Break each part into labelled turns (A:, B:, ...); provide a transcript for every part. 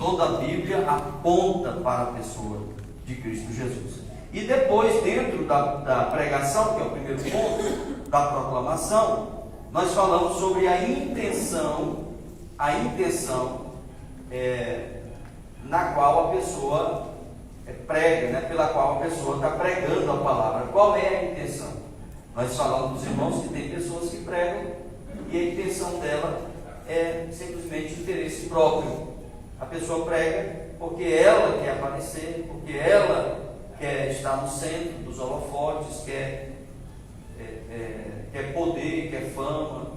A: Toda a Bíblia aponta para a pessoa de Cristo Jesus. E depois, dentro da pregação, que é o primeiro ponto, da proclamação, nós falamos sobre a intenção na qual a pessoa prega, né? Pela qual a pessoa está pregando a palavra. Qual é a intenção? Nós falamos dos irmãos que tem pessoas que pregam e a intenção dela é simplesmente interesse próprio. A pessoa prega porque ela quer aparecer, porque ela quer estar no centro dos holofotes, quer poder, quer fama,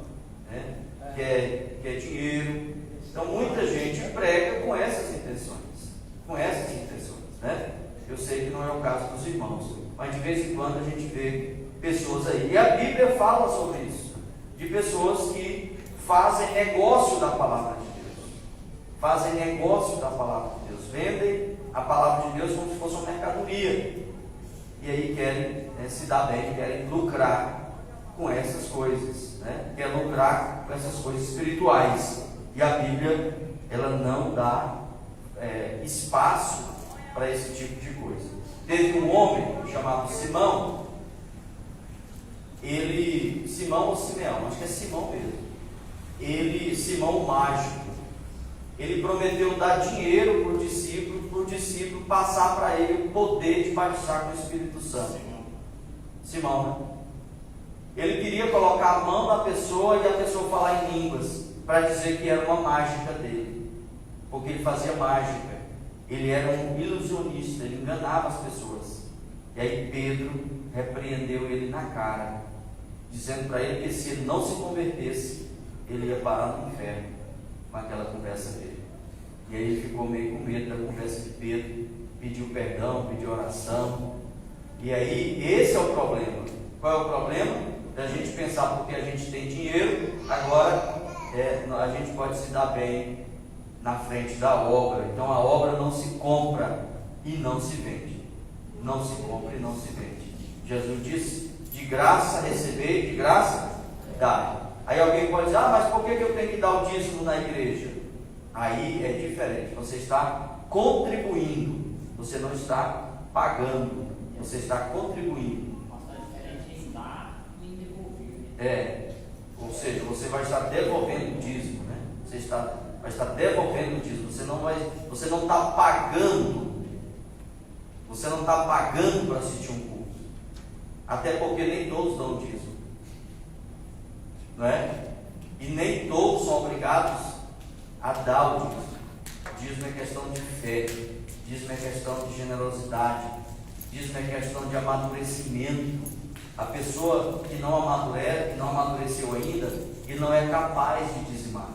A: né? quer dinheiro. Então muita gente prega com essas intenções, né? Eu sei que não é o caso dos irmãos, mas de vez em quando a gente vê pessoas aí, e a Bíblia fala sobre isso, de pessoas que fazem negócio da palavra de Deus, vendem a palavra de Deus como se fosse uma mercadoria, e aí querem se dar bem, querem lucrar com essas coisas, né? Querem lucrar com essas coisas espirituais, e a Bíblia ela não dá espaço para esse tipo de coisa. Teve um homem chamado Simão, Simão ou Simeão, acho que é Simão mesmo, Simão o mágico, ele prometeu dar dinheiro para o discípulo passar para ele o poder de batizar com o Espírito Santo. Simão, né? Ele queria colocar a mão na pessoa e a pessoa falar em línguas, para dizer que era uma mágica dele, porque ele fazia mágica, ele era um ilusionista, ele enganava as pessoas. E aí Pedro repreendeu ele na cara, dizendo para ele que se ele não se convertesse, ele ia parar no inferno com aquela conversa dele. E aí ele ficou meio com medo da conversa de Pedro, pediu perdão, pediu oração. E aí esse é o problema. Qual é o problema? Da gente pensar porque a gente tem dinheiro, agora a gente pode se dar bem na frente da obra. Então a obra não se compra e não se vende. Não se compra e não se vende. Jesus disse: de graça receber, de graça dar. Aí alguém pode dizer: mas por que eu tenho que dar o dízimo na igreja? Aí é diferente. Você está contribuindo, você não está pagando, você está contribuindo. Ou seja, você vai estar devolvendo o dízimo, né? Vai estar devolvendo o dízimo. Você não está pagando. Você não está pagando para assistir um culto. Até porque nem todos dão dízimo, não é? E nem todos são obrigados a dar o dízimo. Dízimo é questão de fé. Dízimo é questão de generosidade. Dízimo é questão de amadurecimento. A pessoa que não amadureceu ainda, e não é capaz de dizimar.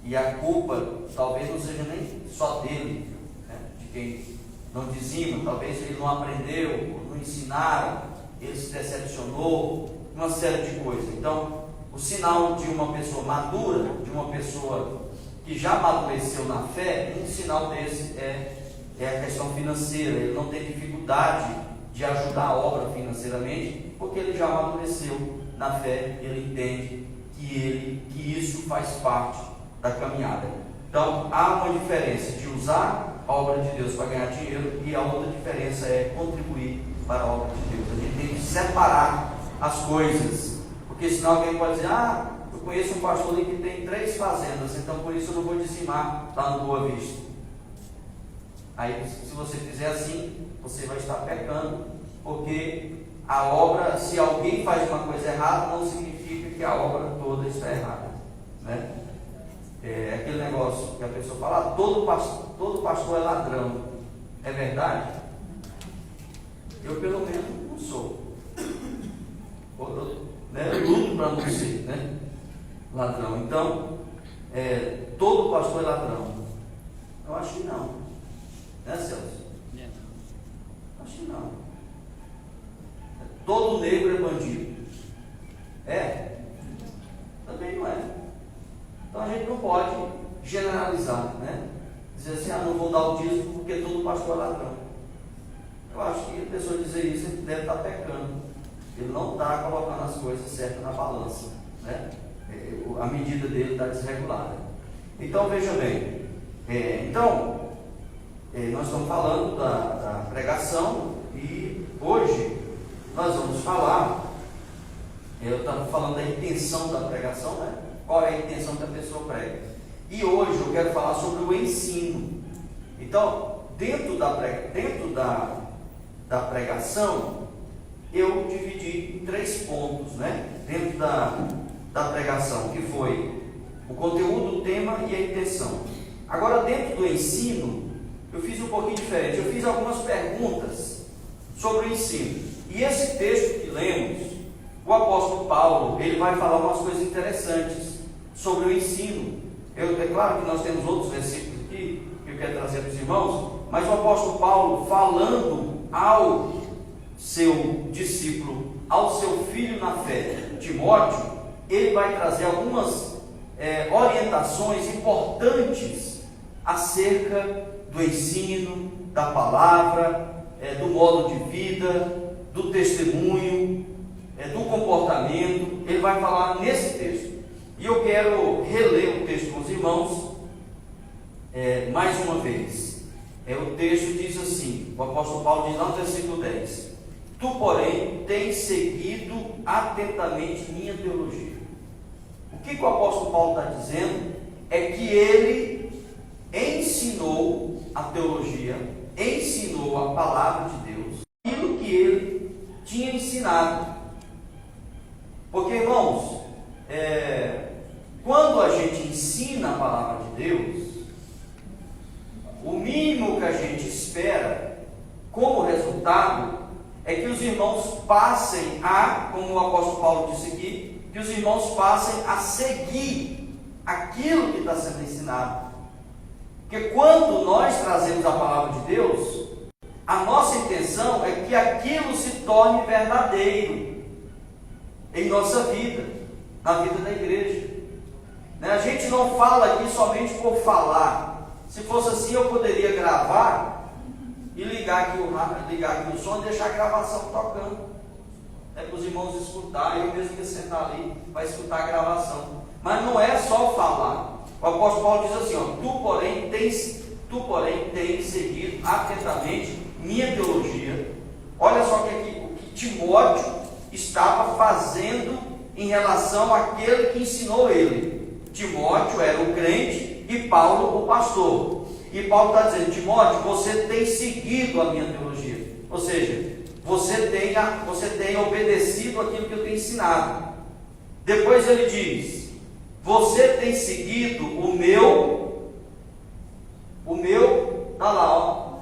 A: E a culpa talvez não seja nem só dele, né? De quem não dizima, talvez ele não aprendeu, não ensinaram, ele se decepcionou, uma série de coisas. Então, o sinal de uma pessoa madura, de uma pessoa que já amadureceu na fé, um sinal desse é a questão financeira. Ele não tem dificuldade de ajudar a obra financeiramente, porque ele já amadureceu na fé, ele entende que isso faz parte da caminhada. Então, há uma diferença de usar a obra de Deus para ganhar dinheiro, e a outra diferença é contribuir para a obra de Deus. A gente tem que separar as coisas, porque senão alguém pode dizer: eu conheço um pastor ali que tem 3 fazendas, então por isso eu não vou dizimar lá no Boa Vista. Aí, se você fizer assim, você vai estar pecando, porque a obra, se alguém faz uma coisa errada, não significa que a obra toda está errada, né? É aquele negócio que a pessoa fala: todo pastor é ladrão. É verdade? Eu pelo menos não sou. Eu luto para não ser, né, ladrão. Então, todo pastor é ladrão? Eu acho que não. Né, Celso? Acho que não. Todo negro é bandido? Também não é. Então a gente não pode generalizar, né? Dizer assim: não vou dar o dízimo porque todo pastor é ladrão. Eu acho que a pessoa dizer isso, ele deve estar pecando. Ele não está colocando as coisas certas na balança, né? A medida dele está desregulada. Então veja bem, Então, nós estamos falando da pregação e hoje nós vamos falar, eu estava falando da intenção da pregação, né? Qual é a intenção que a pessoa prega. E hoje eu quero falar sobre o ensino. Então, dentro da pregação, eu dividi em 3 pontos, né? Dentro da pregação, que foi o conteúdo, o tema e a intenção. Agora, dentro do ensino, eu fiz um pouquinho diferente. Eu fiz algumas perguntas sobre o ensino. E esse texto que lemos, o apóstolo Paulo, ele vai falar umas coisas interessantes sobre o ensino. É claro que nós temos outros versículos aqui que eu quero trazer para os irmãos, mas o apóstolo Paulo, falando ao seu discípulo, ao seu filho na fé, Timóteo, ele vai trazer algumas orientações importantes acerca do ensino, da palavra, do modo de vida, do testemunho, do comportamento. Ele vai falar nesse texto. E eu quero reler o texto com os irmãos mais uma vez. O texto diz assim, o apóstolo Paulo diz lá no versículo 10: Tu, porém, tens seguido atentamente minha teologia. O que o apóstolo Paulo está dizendo é que ele ensinou a teologia, ensinou a palavra de Deus, aquilo que ele tinha ensinado. Porque, irmãos, quando a gente ensina a palavra de Deus, o mínimo que a gente espera como resultado é que os irmãos passem como o apóstolo Paulo disse aqui, que os irmãos passem a seguir aquilo que está sendo ensinado. Porque quando nós trazemos a palavra de Deus, a nossa intenção é que aquilo se torne verdadeiro em nossa vida, na vida da igreja. A gente não fala aqui somente por falar. Se fosse assim, eu poderia gravar e ligar aqui o som e deixar a gravação tocando, para os irmãos escutarem. Eu mesmo que sentar ali para escutar a gravação. Mas não é só falar. O apóstolo Paulo diz assim, tu porém tens seguido atentamente minha teologia. Olha só o que Timóteo estava fazendo em relação àquele que ensinou ele. Timóteo era o crente e Paulo o pastor. E Paulo está dizendo, Timóteo, você tem seguido a minha teologia. Ou seja, você tem obedecido aquilo que eu tenho ensinado. Depois ele diz, você tem seguido o meu, está lá, ó.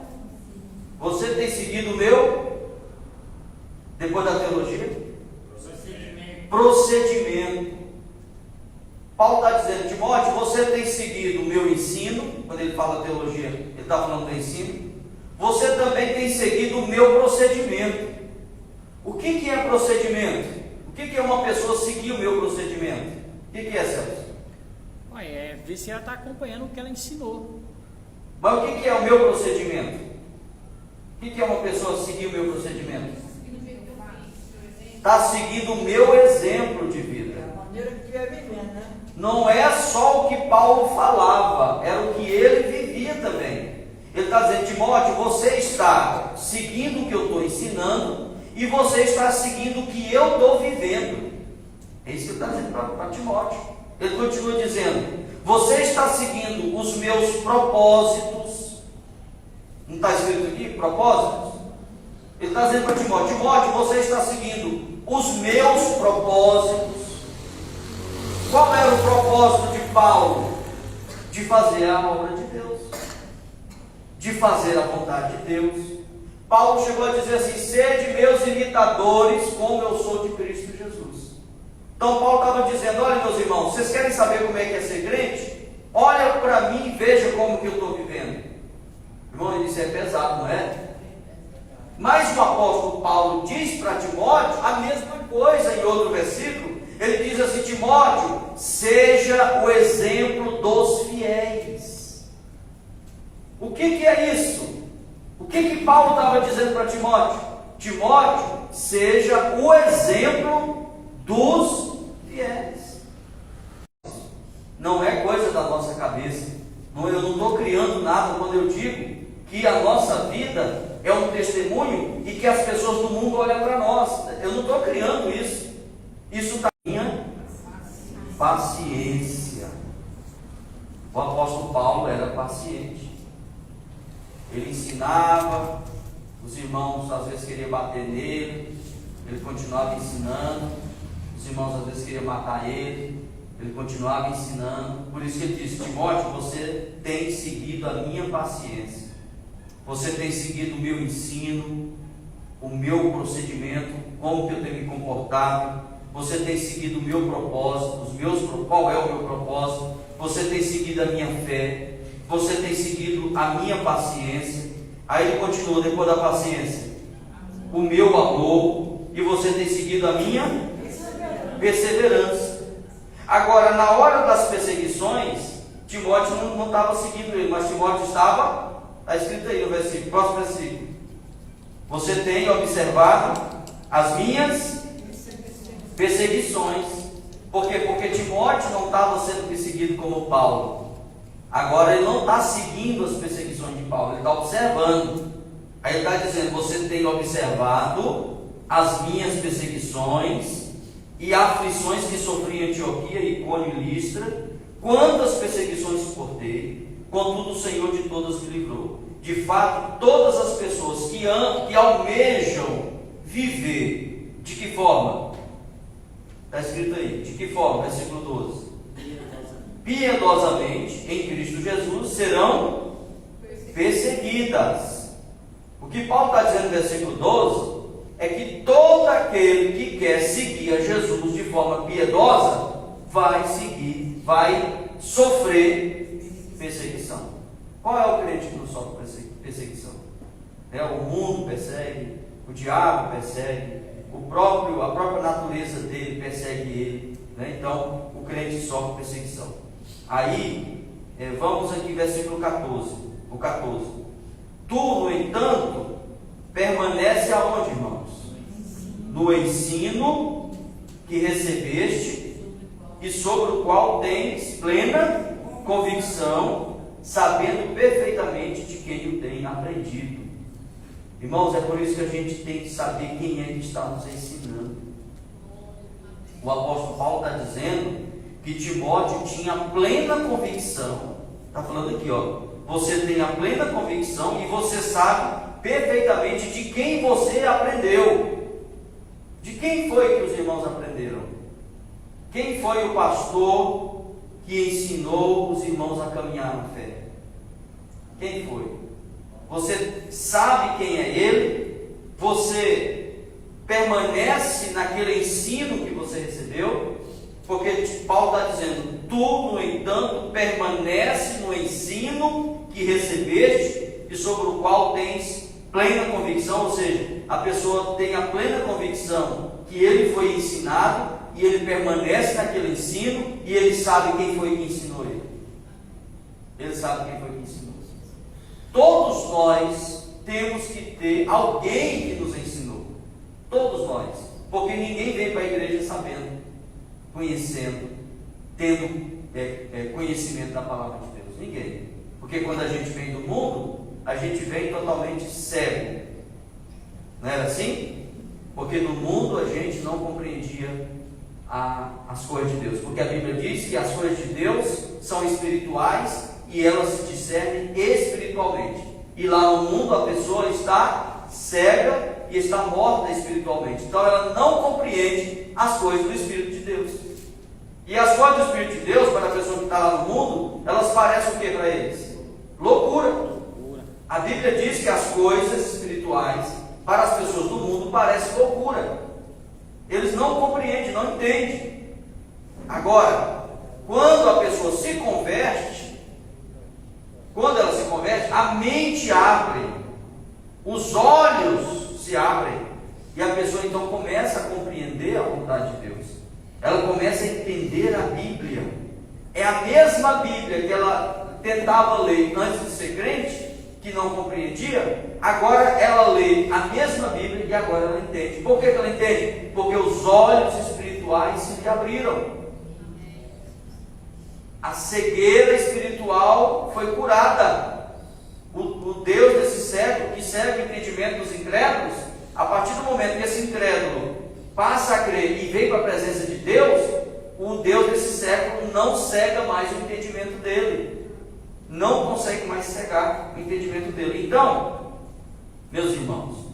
A: Você tem seguido o meu, depois da teologia, procedimento. Paulo está dizendo, Timóteo, você tem seguido o meu ensino. Quando ele fala teologia, ele está falando do ensino. Você também tem seguido o meu procedimento. O que é procedimento? O que é uma pessoa seguir o meu procedimento? O que é, Celso?
B: Ver se ela está acompanhando o que ela ensinou.
A: Mas o que é o meu procedimento? O que é uma pessoa seguir o meu procedimento? Está seguindo o meu exemplo de vida.
C: É a maneira que estiver vivendo, né?
A: Não é só o que Paulo falava, era o que ele vivia também. Ele está dizendo, Timóteo, você está seguindo o que eu estou ensinando e você está seguindo o que eu estou vivendo. É isso que ele está dizendo para Timóteo. Ele continua dizendo, você está seguindo os meus propósitos. Não está escrito aqui, propósitos? Ele está dizendo para Timóteo, Timóteo, você está seguindo os meus propósitos. Qual era o propósito de Paulo? De fazer a obra de Deus, de fazer a vontade de Deus. Paulo chegou a dizer assim, sede meus imitadores, como eu sou de Cristo Jesus. Então Paulo estava dizendo, olha meus irmãos, vocês querem saber como é que é ser crente? Olha para mim e veja como que eu estou vivendo. Irmão, isso é pesado, não é? Mas o apóstolo Paulo diz para Timóteo a mesma coisa em outro versículo. Ele diz assim, Timóteo, seja o exemplo dos fiéis. O que é isso? O que Paulo estava dizendo para Timóteo? Timóteo, seja o exemplo dos fiéis. Não é coisa da nossa cabeça. Eu não estou criando nada quando eu digo que a nossa vida é um testemunho e que as pessoas do mundo olham para nós. Eu não estou criando isso. Isso está na minha paciência. O apóstolo Paulo era paciente. Ele ensinava, os irmãos às vezes queriam bater nele, ele continuava ensinando, os irmãos às vezes queriam matar ele continuava ensinando. Por isso que ele disse: Timóteo, você tem seguido a minha paciência, você tem seguido o meu ensino, o meu procedimento, como que eu tenho me comportado, você tem seguido o meu propósito, qual é o meu propósito, você tem seguido a minha fé, você tem seguido a minha paciência. Aí ele continua depois da paciência: o meu amor, e você tem seguido a minha perseverança. Agora, na hora das perseguições, Timóteo não estava seguindo ele, mas Timóteo estava, está escrito aí no versículo, próximo versículo: você tem observado as minhas perseguições. Por quê? Porque Timóteo não estava sendo perseguido como Paulo. Agora ele não está seguindo as perseguições de Paulo, ele está observando. Aí ele está dizendo: você tem observado as minhas perseguições e aflições que sofri em Antioquia, Icônio e Listra. Quantas perseguições suportei, contudo o Senhor de todas me livrou. De fato, todas as pessoas que almejam viver, de que forma? Está escrito aí, de que forma? Versículo 12: piedosamente em Cristo Jesus serão perseguidas. O que Paulo está dizendo no versículo 12 é que todo aquele que quer seguir a Jesus de forma piedosa vai sofrer perseguição. Qual é o crente que não sofre perseguição? O mundo persegue, o diabo persegue, a própria natureza dele persegue ele, Então o crente sofre perseguição. Aí vamos aqui versículo 14. O 14: tu, no entanto, permanece aonde, irmãos? No ensino que recebeste e sobre o qual tens plena convicção, sabendo perfeitamente de quem o tem aprendido. Irmãos, é por isso que a gente tem que saber quem é que está nos ensinando. O apóstolo Paulo está dizendo que Timóteo tinha plena convicção. Está falando aqui, você tem a plena convicção e você sabe perfeitamente de quem você aprendeu. De quem foi que os irmãos aprenderam? Quem foi o pastor que ensinou os irmãos a caminhar na fé? Quem foi? Você sabe quem é ele? Você permanece naquele ensino que você recebeu? Porque Paulo está dizendo: tu, no entanto, permanece no ensino que recebeste e sobre o qual tens plena convicção. Ou seja, a pessoa tem a plena convicção que ele foi ensinado e ele permanece naquele ensino e ele sabe quem foi que ensinou ele. Ele sabe quem foi que ensinou. Todos nós temos que ter alguém que nos ensinou. Todos nós. Porque ninguém vem para a igreja sabendo, conhecendo, tendo conhecimento da palavra de Deus. Ninguém. Porque quando a gente vem do mundo, a gente vem totalmente cego. Não era assim? Porque no mundo a gente não compreendia as coisas de Deus. Porque a Bíblia diz que as coisas de Deus são espirituais e elas se discernem espiritualmente. E lá no mundo a pessoa está cega e está morta espiritualmente. Então ela não compreende as coisas do Espírito de Deus. E as coisas do Espírito de Deus, para a pessoa que está lá no mundo, elas parecem o que para eles? Loucura. A Bíblia diz que as coisas espirituais para as pessoas do mundo parecem loucura. Eles não compreendem, não entendem. Agora, quando a pessoa se converte, a mente abre, os olhos se abrem, e a pessoa então começa a compreender a vontade de Deus. Ela começa a entender a Bíblia. É a mesma Bíblia que ela tentava ler antes de ser crente, que não compreendia. Agora ela lê a mesma Bíblia e agora ela entende. Por que ela entende? Porque os olhos espirituais se lhe abriram. a cegueira espiritual foi curada. O Deus desse século, que serve o entendimento dos incrédulos, a partir do momento que esse incrédulo passa a crer e vem para a presença de Deus, o Deus desse século não cega mais o entendimento dele, não consegue mais cegar o entendimento dele. Então, meus irmãos,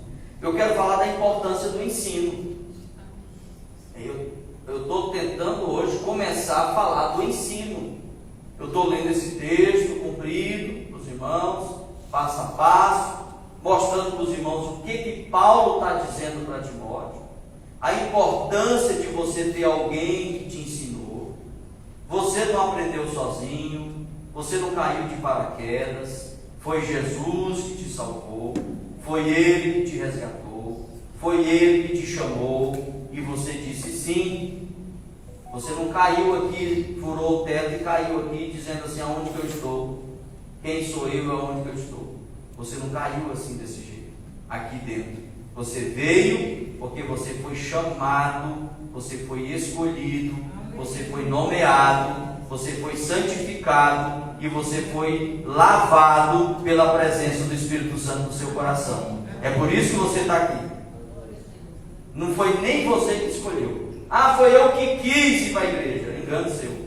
A: eu quero falar da importância do ensino. Eu estou tentando hoje começar a falar do ensino. Eu estou lendo esse texto comprido para os irmãos, passo a passo, mostrando para os irmãos o que Paulo está dizendo para Timóteo, a importância de você ter alguém que te ensinou. Você não aprendeu sozinho, você não caiu de paraquedas, foi Jesus que te salvou, foi Ele que te resgatou, foi Ele que te chamou e você disse sim. Você não caiu aqui, furou o teto e caiu aqui dizendo assim: aonde que eu estou? Quem sou eu? Aonde que eu estou? Você não caiu assim desse jeito, aqui dentro. Você veio porque você foi chamado, você foi escolhido, você foi nomeado, você foi santificado e você foi lavado pela presença do Espírito Santo no seu coração. É por isso que você está aqui. Não foi nem você que escolheu. Ah, foi eu que quis ir para a igreja. Engano seu.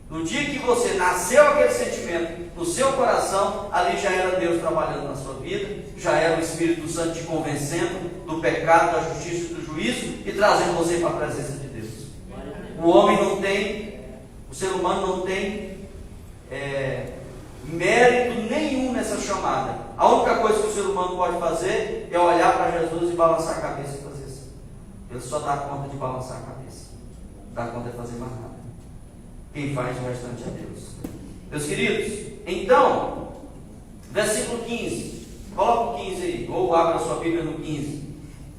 A: No dia que você nasceu aquele sentimento no seu coração, ali já era Deus trabalhando na sua vida, já era o Espírito Santo te convencendo do pecado, da justiça e do juízo e trazendo você para a presença de Deus. O homem não tem, o ser humano não tem mérito nenhum nessa chamada. A única coisa que o ser humano pode fazer é olhar para Jesus e balançar a cabeça e fazer assim. Ele só dá conta de balançar a cabeça, não dá conta de fazer mais nada. Quem faz o restante é Deus. Meus queridos, então, versículo 15, coloca o 15 aí, ou abra a sua Bíblia no 15.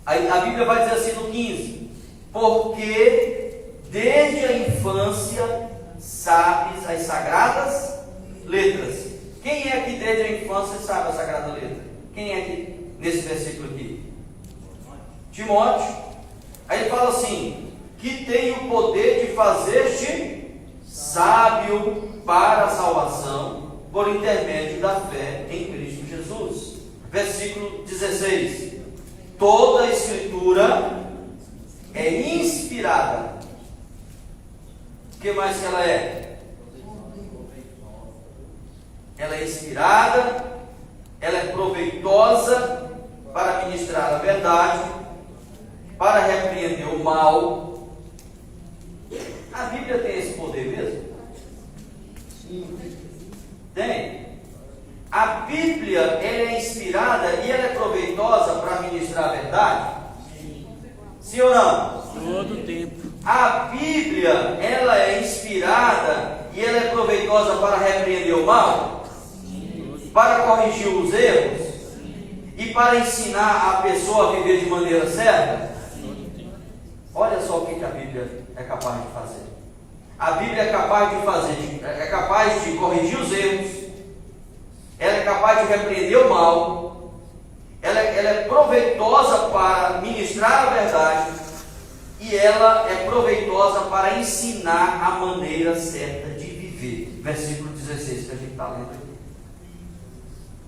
A: A Bíblia vai dizer assim no 15: porque desde a infância sabes as sagradas letras. Quem é que desde a infância sabe a sagrada letra? Quem é que nesse versículo aqui? Timóteo. Aí ele fala assim: que tem o poder de fazer-te sábio para a salvação por intermédio da fé em Cristo Jesus. Versículo 16: toda a escritura é inspirada. O que mais que ela é? Ela é inspirada, ela é proveitosa para ministrar a verdade, para repreender o mal. A Bíblia tem esse poder mesmo? Sim. Tem. A Bíblia, ela é inspirada e ela é proveitosa para ministrar a verdade? Sim ou não?
B: Todo o tempo.
A: A Bíblia, ela é inspirada e ela é proveitosa para repreender o mal? Para corrigir os erros? E para ensinar a pessoa a viver de maneira certa? Olha só o que a Bíblia é capaz de fazer. A Bíblia é capaz de corrigir os erros, ela é capaz de repreender o mal, ela é proveitosa para ministrar a verdade e ela é proveitosa para ensinar a maneira certa de viver. Versículo 16 que a gente está lendo aqui.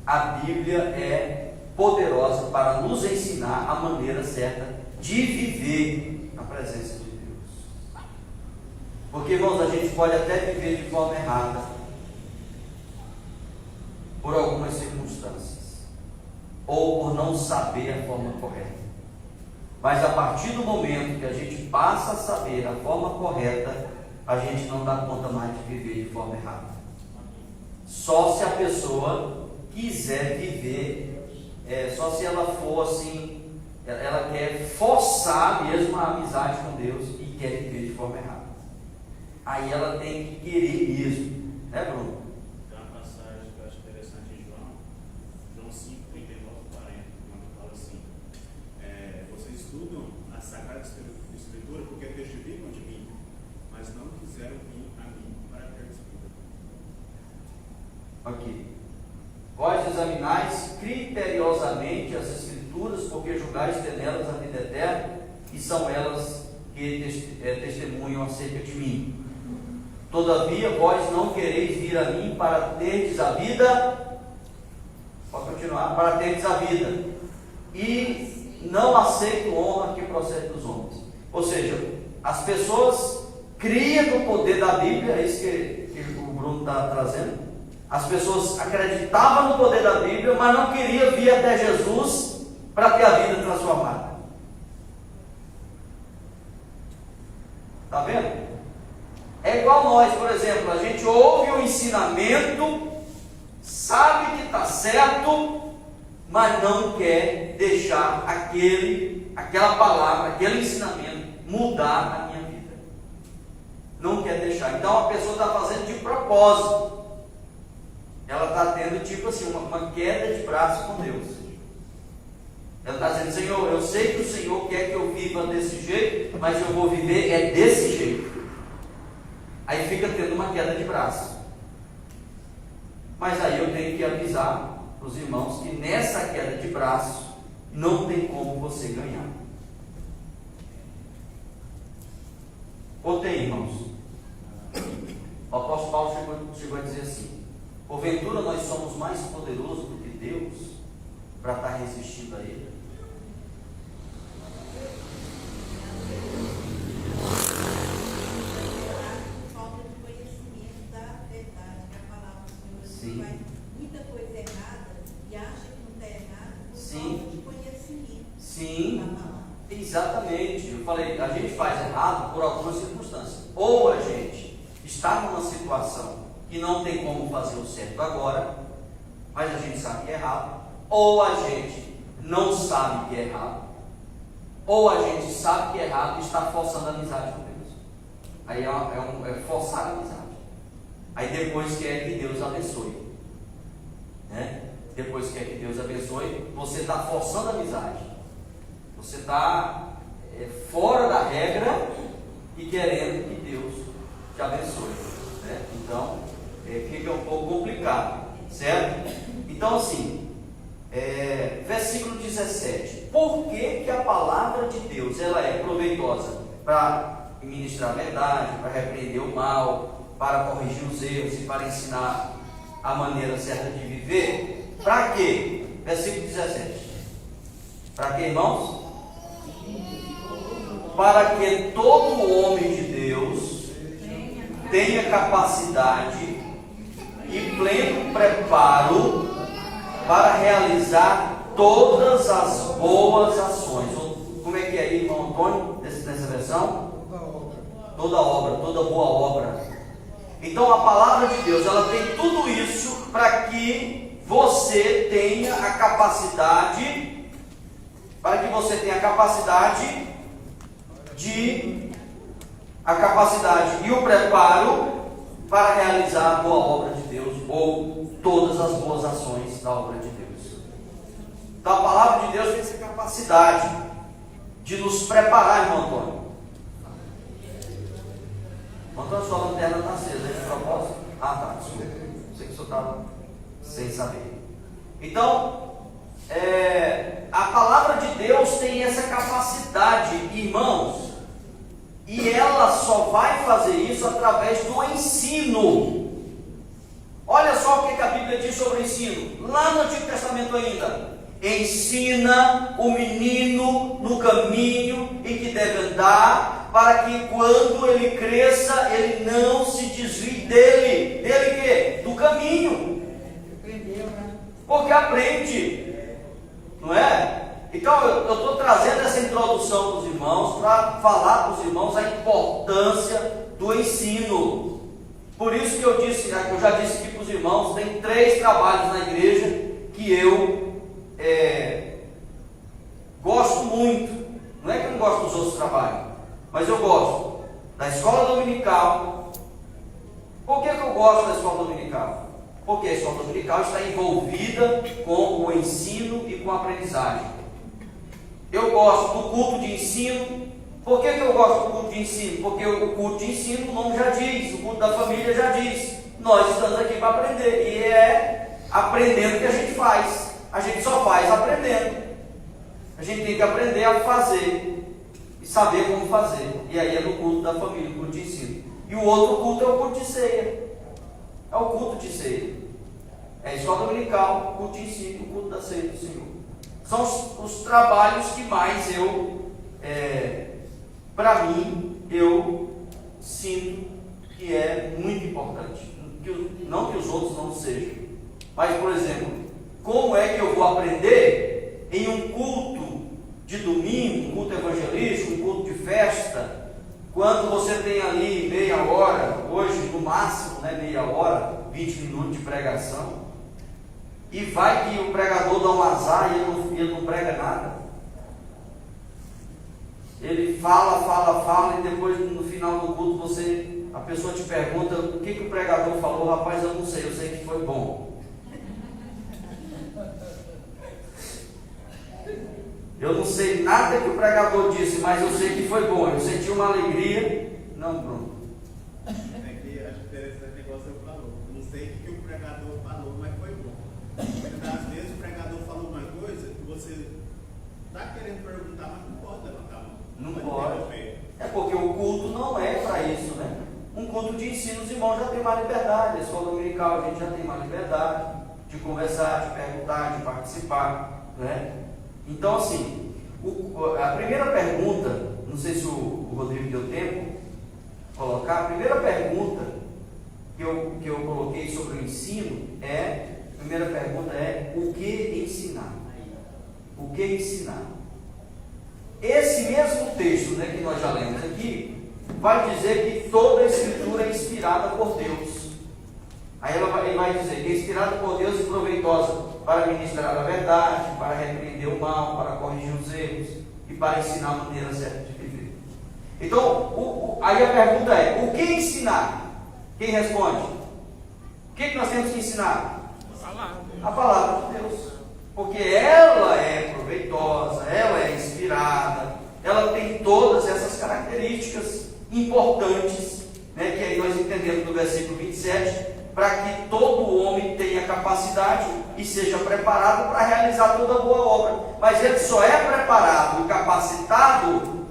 A: A Bíblia é poderosa para nos ensinar a maneira certa de viver na presença de Deus. Porque, irmãos, a gente pode até viver de forma errada por algumas circunstâncias ou por não saber a forma correta. Mas a partir do momento que a gente passa a saber a forma correta, a gente não dá conta mais de viver de forma errada. Só se a pessoa quiser viver, só se ela for assim, ela quer forçar mesmo a amizade com Deus e quer viver de forma errada. Aí ela tem que querer mesmo, né, Bruno?
D: Tem uma passagem que eu acho interessante em João 5, 39, 40, quando fala assim: vocês estudam a Sagrada Escritura porque testificam de mim, mas não quiseram vir a mim para ter vida.
A: Aqui. Vós examinais criteriosamente as Escrituras, porque julgais ter nelas a vida eterna, e são elas que testemunham acerca de mim. Todavia vós não quereis vir a mim para terdes a vida. Pode continuar. Para terdes a vida. E não aceito honra que procede dos homens. Ou seja, as pessoas criam no poder da Bíblia, é isso que o Bruno está trazendo. As pessoas acreditavam no poder da Bíblia, mas não queriam vir até Jesus para ter a vida transformada. Está vendo? É igual nós, por exemplo, a gente ouve o ensinamento, sabe que está certo, mas não quer deixar aquela palavra, aquele ensinamento mudar a minha vida. Não quer deixar. Então a pessoa está fazendo de propósito. Ela está tendo tipo assim, uma queda de braço com Deus. Ela está dizendo: Senhor, eu sei que o Senhor quer que eu viva desse jeito, mas eu vou viver desse jeito. Aí fica tendo uma queda de braço. Mas aí eu tenho que avisar os irmãos que nessa queda de braço não tem como você ganhar. Ou tem, irmãos? O apóstolo Paulo chegou a dizer assim: porventura nós somos mais poderosos do que Deus para estar resistindo a Ele?
E: Falta de conhecimento da verdade, que a palavra do Senhor.
A: Sim.
E: Faz muita coisa errada e acha que não está errado por
A: Sim.
E: falta de conhecimento.
A: Sim,
E: da palavra.
A: exatamente. Eu falei, a gente faz errado por algumas circunstâncias. Ou a gente está numa situação que não tem como fazer o certo agora, mas a gente sabe que é errado. Ou a gente não sabe que é errado. Ou a gente sabe que é errado e está forçando a amizade com Deus. Aí é forçar a amizade. Aí depois quer que Deus abençoe, né? Depois quer que Deus abençoe, você está forçando a amizade. Você está fora da regra e querendo que Deus te abençoe, né? Então fica um pouco complicado, certo? Então assim, versículo 17: por que a palavra de Deus ela é proveitosa? Para ministrar a verdade, para repreender o mal, para corrigir os erros e para ensinar a maneira certa de viver. Para quê? Versículo 17. Para quê, irmãos? Para que todo homem de Deus tenha capacidade e pleno preparo para realizar todas as boas ações. Como é que é aí, irmão Antônio, nessa versão? Toda obra, toda boa obra. Então a palavra de Deus, ela tem tudo isso para que você tenha a capacidade, e o preparo para realizar a boa obra de Deus, ou todas as boas ações da obra de Deus. Então a palavra de Deus tem essa capacidade de nos preparar, irmão Antônio. Antônio, sua lanterna está acesa, é de propósito? Ah, tá, desculpa. Sei que o senhor estava sem saber. Então, a palavra de Deus tem essa capacidade, irmãos, e ela só vai fazer isso através do ensino. Olha só o que a Bíblia diz sobre o ensino, lá no Antigo Testamento ainda: ensina o menino no caminho em que deve andar, para que quando ele cresça, ele não se desvie dele. Dele quê? Do caminho.
C: Aprendeu, né?
A: Porque aprende, não é? Então eu estou trazendo essa introdução para os irmãos, para falar para os irmãos a importância do ensino. Por isso que eu já disse aqui para os irmãos, tem 3 trabalhos na igreja que eu gosto muito. Não é que eu não gosto dos outros trabalhos, mas eu gosto da escola dominical. Por que eu gosto da escola dominical? Porque a escola dominical está envolvida com o ensino e com a aprendizagem. Eu gosto do culto de ensino. Por que eu gosto do culto de ensino? Porque o culto de ensino, o nome já diz, o culto da família já diz. Nós estamos aqui para aprender, e é aprendendo que a gente faz. A gente só faz aprendendo. A gente tem que aprender a fazer e saber como fazer. E aí é no culto da família, no culto de ensino. E o outro culto é o culto de ceia. É o culto de ceia. É a escola dominical, o culto de ensino, o culto da ceia do Senhor. São os trabalhos que mais para mim, eu sinto que é muito importante. Não que os outros não sejam. Mas, por exemplo, como é que eu vou aprender em um culto de domingo, um culto evangelístico, um culto de festa, quando você tem ali meia hora, hoje no máximo, meia hora, 20 minutos de pregação, e vai que o pregador dá um azar e ele não prega nada. Ele fala, e depois no final do culto a pessoa te pergunta o que o pregador falou. Rapaz, eu não sei, eu sei que foi bom. Eu não sei nada que o pregador disse, mas eu sei que foi bom, eu senti uma alegria. Não, Bruno.
D: É que acho interessante o negócio que você falou. Eu não sei o que o pregador falou, mas foi bom. Às vezes o pregador falou uma coisa que você está querendo perguntar, mas não pode levantar a mão.
A: Não pode. É porque o culto não é para isso, né? Um culto de ensino, os irmãos já tem mais liberdade. A escola dominical a gente já tem mais liberdade de conversar, de perguntar, de participar, né? Então, assim, a primeira pergunta, não sei se o Rodrigo deu tempo de colocar, a primeira pergunta que eu coloquei sobre o ensino a primeira pergunta é: o que ensinar? O que ensinar? Esse mesmo texto, que nós já lemos aqui, vai dizer que toda a Escritura é inspirada por Deus. Aí ele vai dizer que é inspirada por Deus e proveitosa para ministrar a verdade, para repreender o mal, para corrigir os erros e para ensinar a maneira certa de viver. Então, aí a pergunta é: o que ensinar? Quem responde? O que nós temos que ensinar? A palavra de Deus. Porque ela é proveitosa, ela é inspirada, ela tem todas essas características importantes, que aí nós entendemos no versículo 27, para que todo homem tenha capacidade e seja preparado para realizar toda boa obra. Mas ele só é preparado e capacitado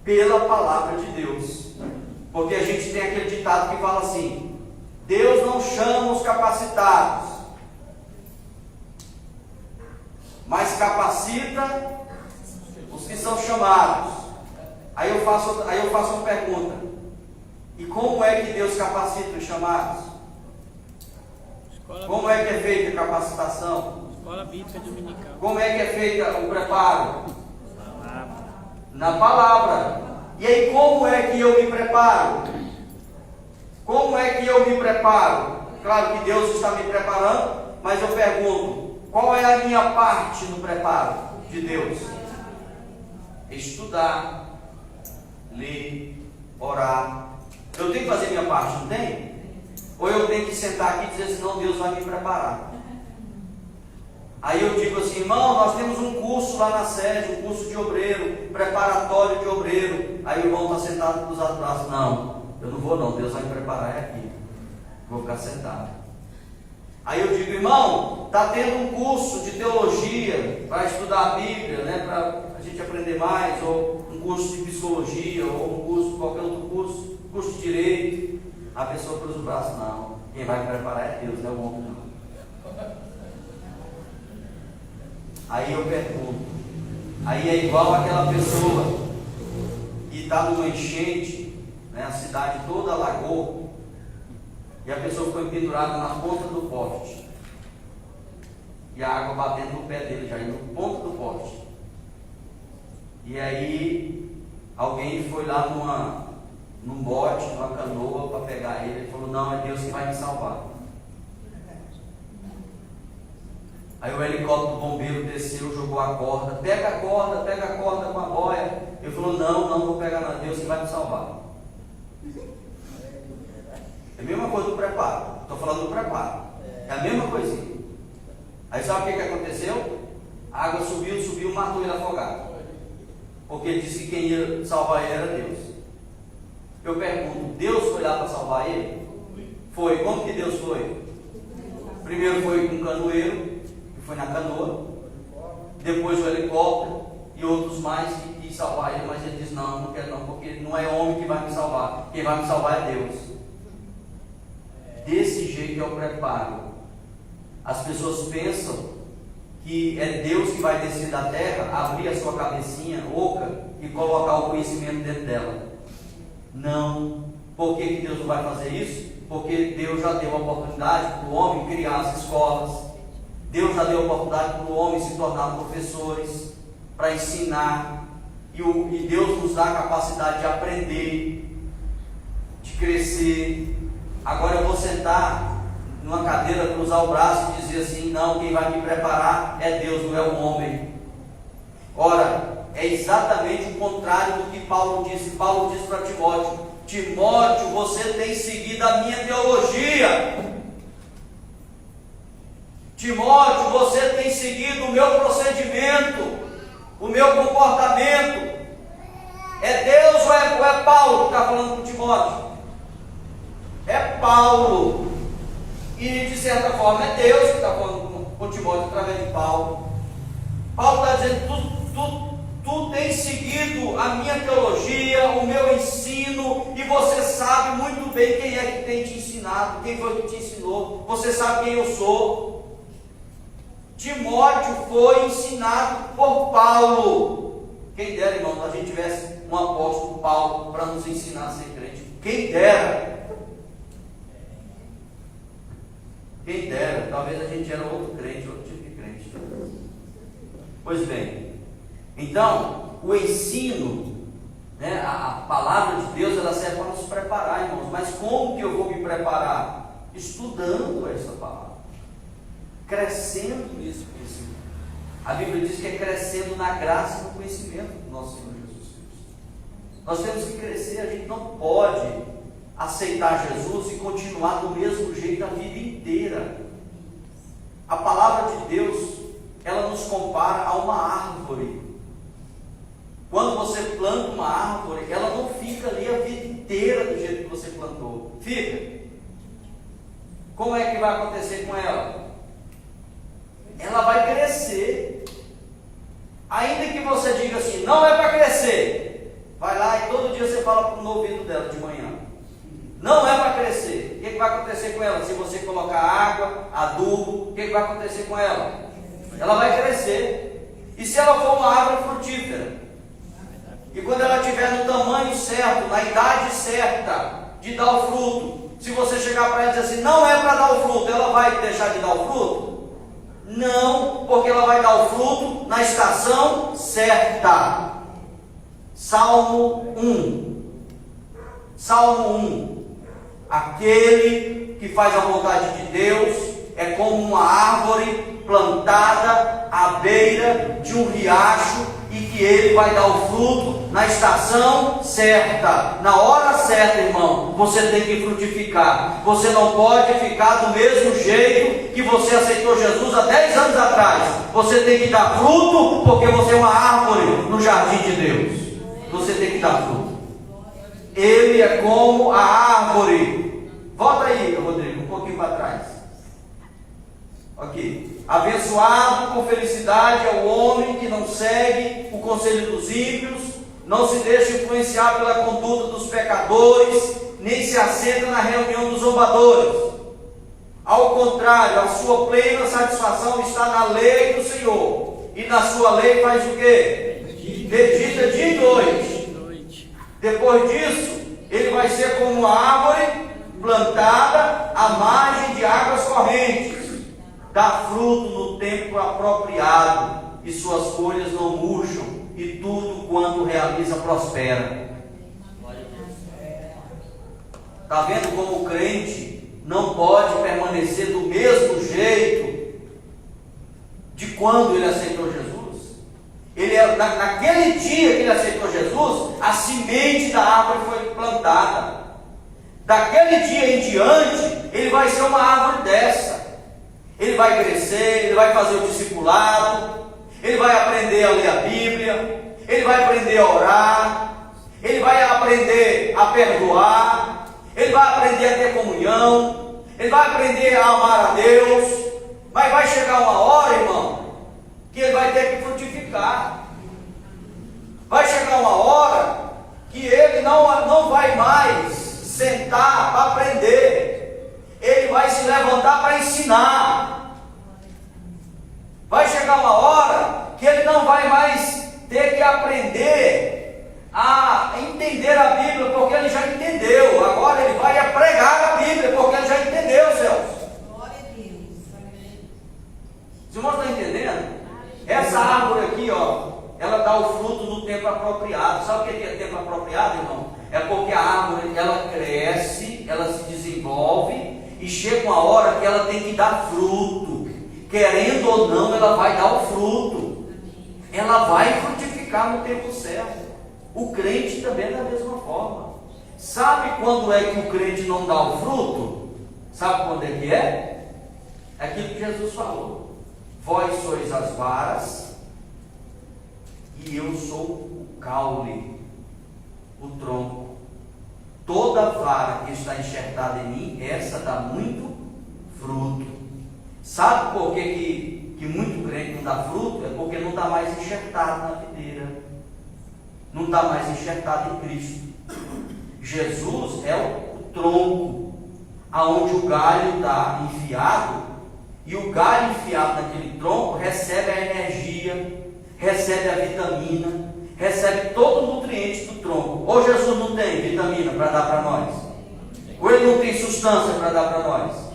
A: pela palavra de Deus. Porque a gente tem aquele ditado que fala assim: Deus não chama os capacitados, mas capacita os que são chamados. Aí eu faço uma pergunta: e como é que Deus capacita os chamados? Como é que é feita a capacitação?
B: Escola Bíblica Dominical.
A: Como é que é feita o preparo? Na palavra. E aí, como é que eu me preparo? Como é que eu me preparo? Claro que Deus está me preparando, mas eu pergunto: qual é a minha parte no preparo de Deus? Estudar, ler, orar. Eu tenho que fazer minha parte, não tem? Ou eu tenho que sentar aqui e dizer: senão Deus vai me preparar. Aí eu digo assim: irmão, nós temos um curso lá na sede, um curso de obreiro, preparatório de obreiro. Aí o irmão está sentado cruzado os braços: não, eu não vou não, Deus vai me preparar aqui. Vou ficar sentado. Aí eu digo: irmão, está tendo um curso de teologia para estudar a Bíblia, para a gente aprender mais, ou um curso de psicologia, ou um curso, qualquer outro curso de direito. A pessoa cruza o braço: não, quem vai me preparar é Deus, não é o homem não. Aí eu pergunto, aí é igual aquela pessoa que está numa enchente, a cidade toda alagou, e a pessoa foi pendurada na ponta do poste, e a água batendo no pé dele, já indo no ponto do poste. E aí alguém foi lá num bote, numa canoa, para pegar ele. Ele falou: não, é Deus que vai me salvar. Aí o helicóptero do bombeiro desceu, jogou a corda: pega a corda com a boia. Ele falou: não vou pegar nada, Deus que vai me salvar. É a mesma coisa do preparo. Estou falando do preparo. É a mesma coisinha. Aí sabe o que aconteceu? A água subiu, matou ele afogado. Porque ele disse que quem ia salvar ele era Deus. Eu pergunto: Deus foi lá para salvar ele? Foi. Como que Deus foi? Primeiro foi com um canoeiro, que foi na canoa. Depois o helicóptero e outros mais que salvar ele, mas ele diz: não, não quero não, porque não é homem que vai me salvar, quem vai me salvar é Deus. Desse jeito é o preparo. As pessoas pensam que é Deus que vai descer da terra, abrir a sua cabecinha oca e colocar o conhecimento dentro dela. Não. Por que Deus não vai fazer isso? Porque Deus já deu a oportunidade para o homem criar as escolas. Deus já deu a oportunidade para o homem se tornar professores, para ensinar. E Deus nos dá a capacidade de aprender, de crescer. Agora eu vou sentar numa cadeira, cruzar o braço e dizer assim: não, quem vai me preparar é Deus, não é o homem. Ora, é exatamente o contrário do que Paulo disse. Paulo disse para Timóteo: Timóteo, você tem seguido a minha teologia. Timóteo, você tem seguido o meu procedimento, o meu comportamento. É Deus ou é Paulo que está falando com Timóteo? É Paulo. E de certa forma é Deus que está falando com Timóteo através de Paulo. Paulo está dizendo: tu tens seguido a minha teologia, o meu ensino, e você sabe muito bem quem é que tem te ensinado, quem foi que te ensinou, você sabe quem eu sou. Timóteo foi ensinado por Paulo. Quem dera, irmão, se a gente tivesse um apóstolo Paulo para nos ensinar a ser crente. Quem dera. Quem dera, talvez a gente era outro crente, outro tipo de crente. Pois bem, então, o ensino, né, a palavra de Deus, ela serve para nos preparar, irmãos. Mas como que eu vou me preparar? Estudando essa palavra, crescendo nesse conhecimento. A Bíblia diz que é crescendo na graça e no conhecimento do nosso Senhor Jesus Cristo. Nós temos que crescer, a gente não pode aceitar Jesus e continuar do mesmo jeito a vida inteira. A palavra de Deus, ela nos compara a uma árvore. Quando você planta uma árvore, ela não fica ali a vida inteira do jeito que você plantou. Fica. Como é que vai acontecer com ela? Ela vai crescer. Ainda que você diga assim: não é para crescer, vai lá e todo dia você fala no ouvido dela de manhã: não é para crescer. O que vai acontecer com ela? Se você colocar água, adubo, o que vai acontecer com ela? Ela vai crescer. E se ela for uma árvore frutífera, e quando ela estiver no tamanho certo, na idade certa de dar o fruto, se você chegar para ela e dizer assim: não é para dar o fruto, ela vai deixar de dar o fruto? Não, porque ela vai dar o fruto na estação certa. Salmo 1. Salmo 1. Aquele que faz a vontade de Deus é como uma árvore plantada à beira de um riacho, e que ele vai dar o fruto na estação certa, na hora certa, irmão. Você tem que frutificar. Você não pode ficar do mesmo jeito que você aceitou Jesus há 10 anos atrás. Você tem que dar fruto, porque você é uma árvore no jardim de Deus. Você tem que dar fruto. Ele é como a árvore. Volta aí, Rodrigo, um pouquinho para trás. Ok. Abençoado com felicidade é o homem que não segue o conselho dos ímpios, não se deixa influenciar pela conduta dos pecadores, nem se assenta na reunião dos zombadores. Ao contrário, a sua plena satisfação está na lei do Senhor, e na sua lei faz o quê? Medita dia e noite. Depois disso, ele vai ser como uma árvore plantada à margem de águas correntes, dá fruto no tempo apropriado, e suas folhas não murcham, e tudo quanto realiza prospera. Está vendo como o crente não pode permanecer do mesmo jeito de quando ele aceitou Jesus? Naquele dia que ele aceitou Jesus, a semente da árvore foi plantada. Daquele dia em diante, ele vai ser uma árvore dessa. Ele vai crescer, ele vai fazer o discipulado, ele vai aprender a ler a Bíblia, ele vai aprender a orar, ele vai aprender a perdoar, ele vai aprender a ter comunhão, ele vai aprender a amar a Deus. Mas vai chegar uma hora, irmão, que ele vai ter que frutificar. Vai chegar chegar uma hora que ele não vai mais sentar para aprender, ele vai se levantar para ensinar. Vai chegar uma hora que ele não vai mais ter que aprender a entender a Bíblia, porque ele já entendeu. Agora ele vai pregar a Bíblia, porque ele já entendeu, Celso.
E: Glória a Deus.
A: Os irmãos estão entendendo? Essa árvore aqui, ó, ela dá o fruto no tempo apropriado. Sabe o que é tempo apropriado, irmão? É porque a árvore, ela cresce, ela se desenvolve e chega uma hora que ela tem que dar fruto. Querendo ou não, ela vai dar o fruto. Ela vai frutificar no tempo certo. O crente também é da mesma forma. Sabe quando é que o crente não dá o fruto? Sabe quando é que é? É aquilo que Jesus falou. Vós sois as varas e eu sou o caule, o tronco. Toda vara que está enxertada em mim, essa dá muito fruto. Sabe por que muito crente não dá fruto? É porque não está mais enxertado na videira, não está mais enxertado em Cristo. Jesus é o tronco, aonde o galho está enfiado, e o galho enfiado naquele tronco recebe a energia, recebe a vitamina, recebe todo o nutriente do tronco. Ou Jesus não tem vitamina para dar para nós? Ou ele não tem substância para dar para nós?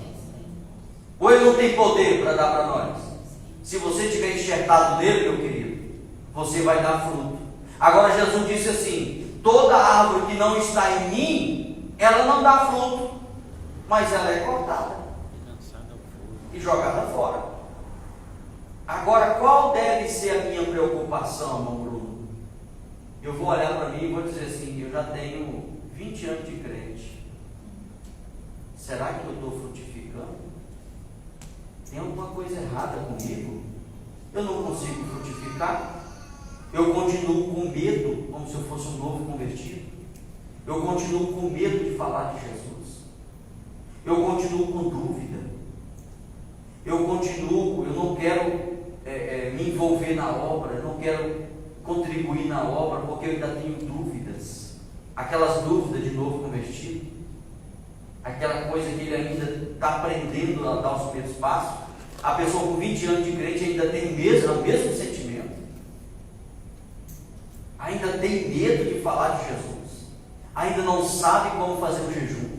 A: Ou ele não tem poder para dar para nós? Se você estiver enxertado nele, meu querido, você vai dar fruto. Agora Jesus disse assim: toda árvore que não está em mim, ela não dá fruto, mas ela é cortada e jogada fora. Agora, qual deve ser a minha preocupação, irmão Bruno? Eu vou olhar para mim e vou dizer assim: eu já tenho 20 anos de crente. Será que eu estou frutificando? Tem alguma coisa errada comigo? Eu não consigo frutificar? Eu continuo com medo, como se eu fosse um novo convertido? Eu continuo com medo de falar de Jesus? Eu continuo com dúvida? Eu não quero me envolver na obra, eu não quero contribuir na obra, porque eu ainda tenho dúvidas. Aquelas dúvidas de novo convertido, aquela coisa que ele ainda está aprendendo a dar os primeiros passos. A pessoa com 20 anos de crente ainda tem o mesmo sentimento, ainda tem medo de falar de Jesus, ainda não sabe como fazer o jejum,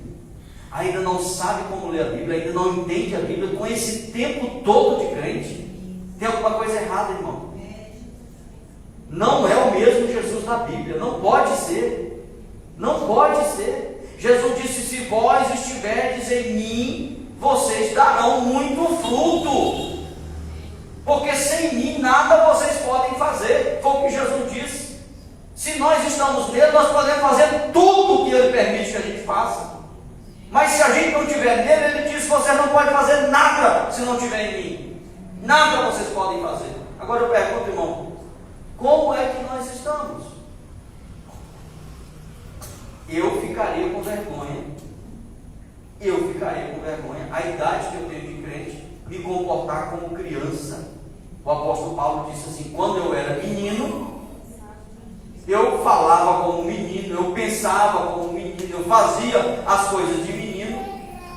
A: ainda não sabe como ler a Bíblia, ainda não entende a Bíblia. Com esse tempo todo de crente, tem alguma coisa errada, irmão. Não é o mesmo Jesus da Bíblia, não pode ser, não pode ser. Jesus disse: se vós estiverdes em mim, vocês darão muito fruto, porque sem mim nada vocês podem fazer. Foi o que Jesus disse. Se nós estamos nele, nós podemos fazer tudo o que ele permite que a gente faça. Mas se a gente não estiver nele, ele diz: vocês não podem fazer nada se não estiver em mim. Nada vocês podem fazer. Agora eu pergunto, irmão, como é que nós estamos? Eu ficaria com vergonha. A idade que eu tenho de crente, me comportar como criança. O apóstolo Paulo disse assim: quando eu era menino, eu falava como menino, eu pensava como menino, eu fazia as coisas de menino.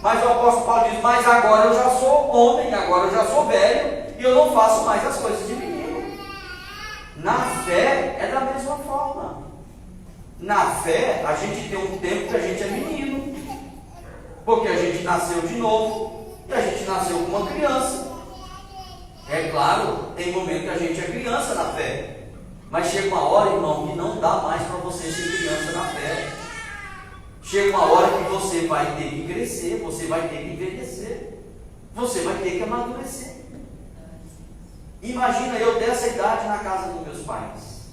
A: Mas o apóstolo Paulo diz: mas agora eu já sou homem, agora eu já sou velho, e eu não faço mais as coisas de menino. Na fé é da mesma forma. Na fé, a gente tem um tempo que a gente é menino, porque a gente nasceu de novo, e a gente nasceu como uma criança. É claro, tem momento que a gente é criança na fé, mas chega uma hora, irmão, que não dá mais para você ser criança na fé. Chega uma hora que você vai ter que crescer, você vai ter que envelhecer, você vai ter que amadurecer. Imagina eu dessa idade na casa dos meus pais,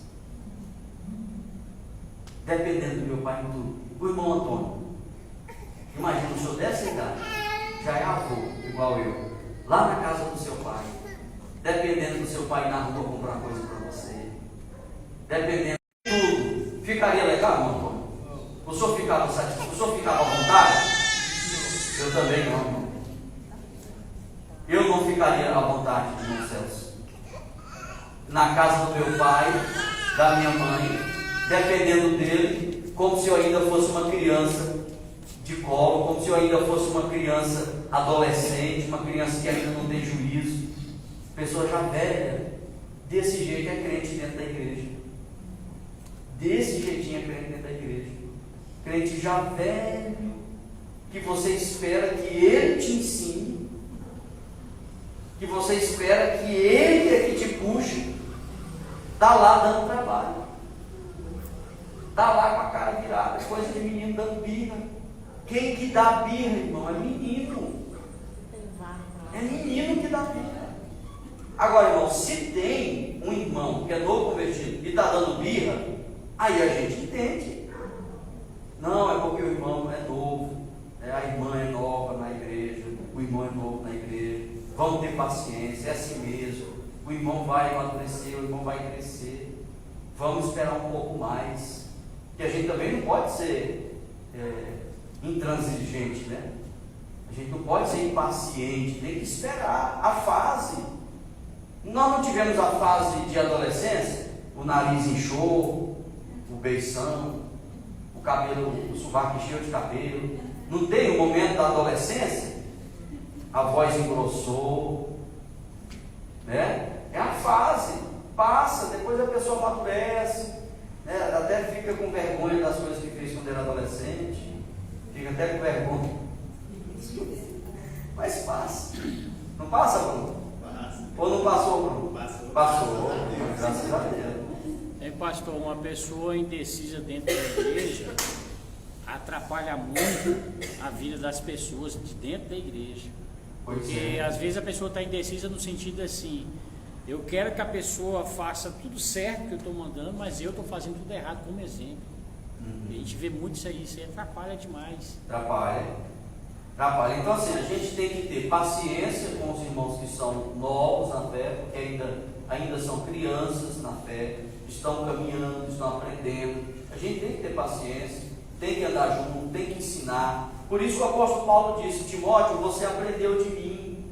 A: dependendo do meu pai em tudo. O irmão Antônio, imagina o senhor dessa idade, já é avô, igual eu, lá na casa do seu pai, dependendo do seu pai ir na rua comprar coisa para você, dependendo de tudo. Ficaria legal, irmão Antônio? O senhor ficava satisfeito? O senhor ficava à vontade? Eu também não, irmão. Eu não ficaria à vontade, irmão Celso, na casa do meu pai, da minha mãe, dependendo dele, como se eu ainda fosse uma criança de colo, como se eu ainda fosse uma criança adolescente, uma criança que ainda não tem juízo. Pessoa já velha, desse jeito é crente dentro da igreja. Desse jeitinho é crente dentro da igreja. Crente já velho, que você espera que ele te ensine, que você espera que ele é que te puxe, está lá dando trabalho, está lá com a cara virada, coisa de menino dando birra. Quem que dá birra, irmão? É menino. É menino que dá birra. Agora, irmão, se tem um irmão que é novo convertido e está dando birra, aí a gente entende. Não, é porque o irmão é novo, a irmã é nova na igreja, o irmão é novo na igreja. Vamos ter paciência, é assim mesmo. O irmão vai amadurecer, o irmão vai crescer. Vamos esperar um pouco mais. Que a gente também não pode ser intransigente, né? A gente não pode ser impaciente, tem que esperar a fase. Nós não tivemos a fase de adolescência, o nariz inchou, o beição, o cabelo, o sovaco cheio de cabelo. Não tem o momento da adolescência? A voz engrossou, né? É a fase, passa, depois a pessoa amadurece, né? Até fica com vergonha das coisas que fez quando era adolescente, fica até com vergonha, mas passa. Não passa, Bruno?
D: Passa.
A: Ou não passou, Bruno? Passou, graças a Deus.
B: Pastor, uma pessoa indecisa dentro da igreja atrapalha muito a vida das pessoas de dentro da igreja. Porque às vezes a pessoa está indecisa no sentido assim: eu quero que a pessoa faça tudo certo que eu estou mandando, mas eu estou fazendo tudo errado como exemplo. A gente vê muito isso aí atrapalha demais.
A: Atrapalha. Então assim, a gente tem que ter paciência com os irmãos que são novos na fé, porque ainda são crianças na fé, estão caminhando, estão aprendendo. A gente tem que ter paciência, tem que andar junto, tem que ensinar. Por isso o apóstolo Paulo disse: Timóteo, você aprendeu de mim,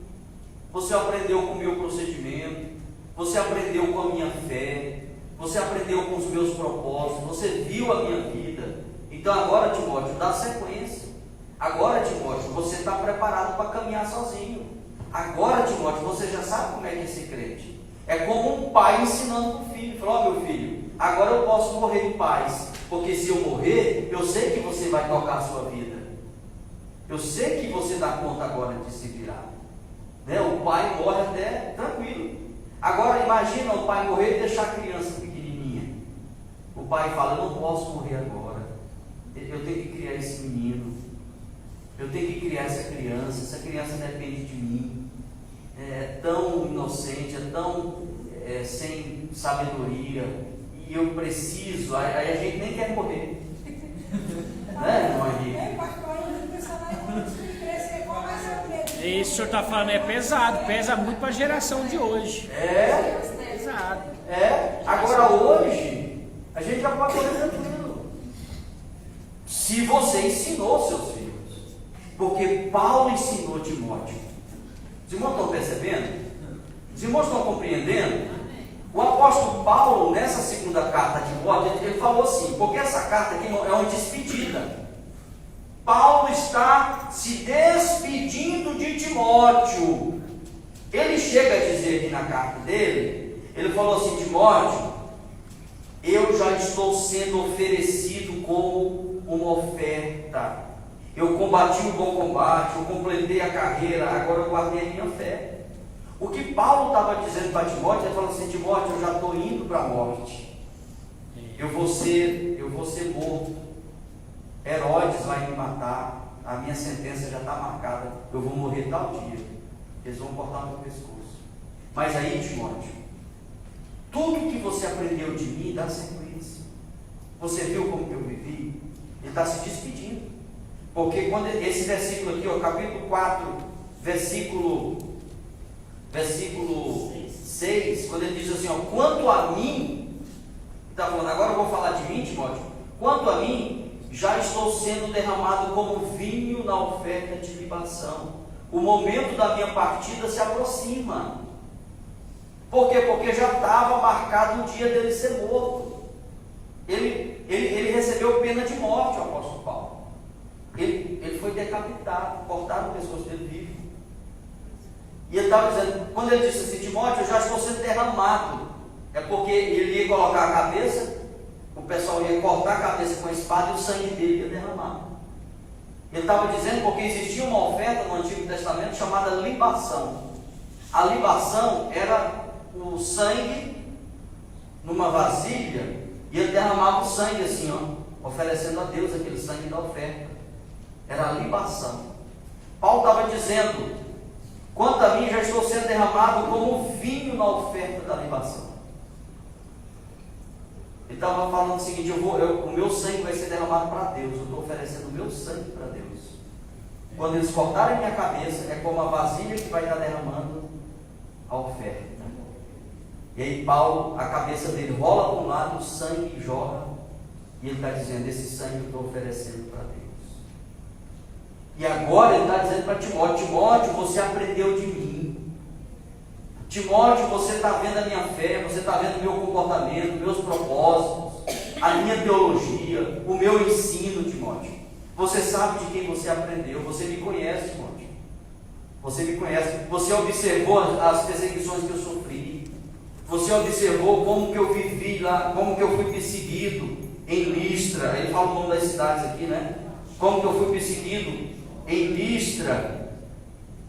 A: você aprendeu com o meu procedimento, você aprendeu com a minha fé, você aprendeu com os meus propósitos, você viu a minha vida. Então agora, Timóteo, dá sequência. Agora, Timóteo, você está preparado para caminhar sozinho. Agora, Timóteo, você já sabe como é que é ser crente. É como um pai ensinando para o filho. Falou: ó, meu filho, agora eu posso morrer em paz, porque se eu morrer, eu sei que você vai tocar a sua vida. Eu sei que você dá conta agora de se virar, né? O pai morre até tranquilo. Agora imagina o pai morrer e deixar a criança pequenininha. O pai fala: eu não posso morrer agora, eu tenho que criar esse menino, eu tenho que criar essa criança depende de mim. É tão inocente, é tão sem sabedoria, e eu preciso. Aí a gente nem quer morrer, né, irmão Henrique?
B: Isso que o senhor está falando é pesado, pesa muito para a geração de hoje.
A: É
B: pesado.
A: Agora hoje a gente já pode correr tranquilo, se você ensinou seus filhos, porque Paulo ensinou Timóteo. Os irmãos estão percebendo? Os irmãos estão compreendendo? O apóstolo Paulo, nessa segunda carta a Timóteo, ele falou assim, porque essa carta aqui é uma despedida. Paulo está se despedindo de Timóteo. Ele chega a dizer aqui na carta dele, ele falou assim: Timóteo, eu já estou sendo oferecido como uma oferta. Eu combati o bom combate, eu completei a carreira, agora eu guardei a minha fé. O que Paulo estava dizendo para Timóteo, ele falou assim: Timóteo, eu já estou indo para a morte. Eu vou ser morto. Herodes vai me matar, a minha sentença já está marcada, eu vou morrer tal dia, eles vão cortar meu pescoço. Mas aí, Timóteo, tudo que você aprendeu de mim dá sequência. Você viu como que eu vivi? Ele está se despedindo, porque quando esse versículo aqui, ó, capítulo 4, versículo 6, quando ele diz assim, ó, quanto a mim, está falando, agora eu vou falar de mim, Timóteo, quanto a mim, já estou sendo derramado como vinho na oferta de libação. O momento da minha partida se aproxima. Por quê? Porque já estava marcado o dia dele ser morto. Ele recebeu pena de morte, o apóstolo Paulo. Ele foi decapitado, cortaram o pescoço dele vivo. E ele estava dizendo, quando ele disse assim, Timóteo, eu já estou sendo derramado. É porque ele ia colocar a cabeça, o pessoal ia cortar a cabeça com a espada e o sangue dele ia derramar. Ele estava dizendo porque existia uma oferta no Antigo Testamento chamada libação. A libação era o sangue numa vasilha e ele derramava o sangue assim, ó, oferecendo a Deus aquele sangue da oferta. Era a libação. Paulo estava dizendo, quanto a mim já estou sendo derramado como vinho na oferta da libação. Ele estava falando o seguinte, o meu sangue vai ser derramado para Deus, eu estou oferecendo o meu sangue para Deus. Quando eles cortarem minha cabeça, é como a vasilha que vai estar derramando a oferta. E aí Paulo, a cabeça dele rola para um lado, o sangue jorra, e ele está dizendo, esse sangue eu estou oferecendo para Deus. E agora ele está dizendo para Timóteo, Timóteo, você aprendeu de mim. Timóteo, você está vendo a minha fé, você está vendo o meu comportamento, meus propósitos, a minha teologia, o meu ensino, Timóteo. Você sabe de quem você aprendeu, você me conhece, Timóteo. Você me conhece, você observou as perseguições que eu sofri, você observou como que eu vivi lá, como que eu fui perseguido em Listra, ele fala o nome das cidades aqui, né? Como que eu fui perseguido em Listra,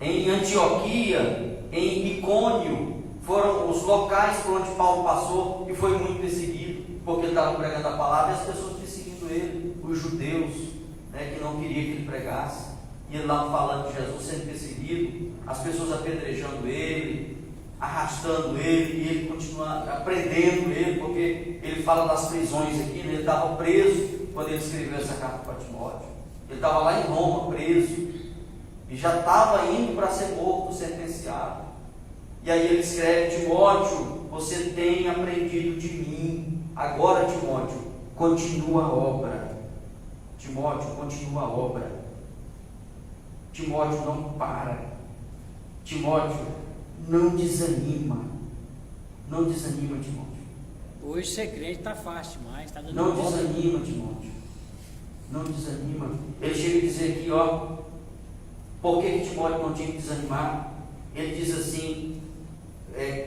A: em Antioquia, em Icônio, foram os locais por onde Paulo passou e foi muito perseguido, porque ele estava pregando a palavra e as pessoas perseguindo ele, os judeus, né, que não queriam que ele pregasse, e ele lá falando de Jesus sendo perseguido, as pessoas apedrejando ele, arrastando ele, e ele continua aprendendo ele, porque ele fala das prisões aqui, né? Ele estava preso quando ele escreveu essa carta para Timóteo, ele estava lá em Roma preso, e já estava indo para ser morto, sentenciado, e aí ele escreve, Timóteo, você tem aprendido de mim, agora Timóteo, continua a obra. Timóteo, continua a obra. Timóteo, não para. Timóteo, não desanima. Não desanima, Timóteo.
B: Hoje ser crente está fácil demais, está dando
A: Não
B: volta.
A: desanima, Timóteo. Não desanima. Ele chega a dizer aqui, ó, por que Timóteo não tinha que desanimar? Ele diz assim,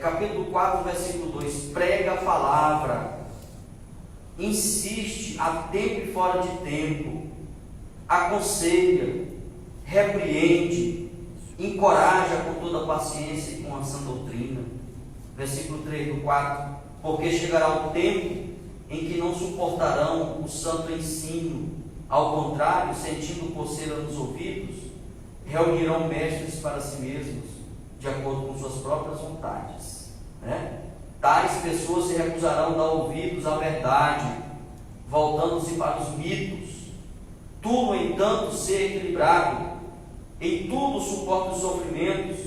A: capítulo 4, versículo 2, prega a palavra, insiste a tempo e fora de tempo, aconselha, repreende, encoraja com toda paciência e com a sã doutrina. Versículo 3 do 4, porque chegará o tempo em que não suportarão o santo ensino, ao contrário, sentindo coceira nos ouvidos, reunirão mestres para si mesmos, de acordo com suas próprias vontades, né? Tais pessoas se recusarão a dar ouvidos à verdade, voltando-se para os mitos. Tu, no entanto, ser equilibrado, em tudo suporta os sofrimentos,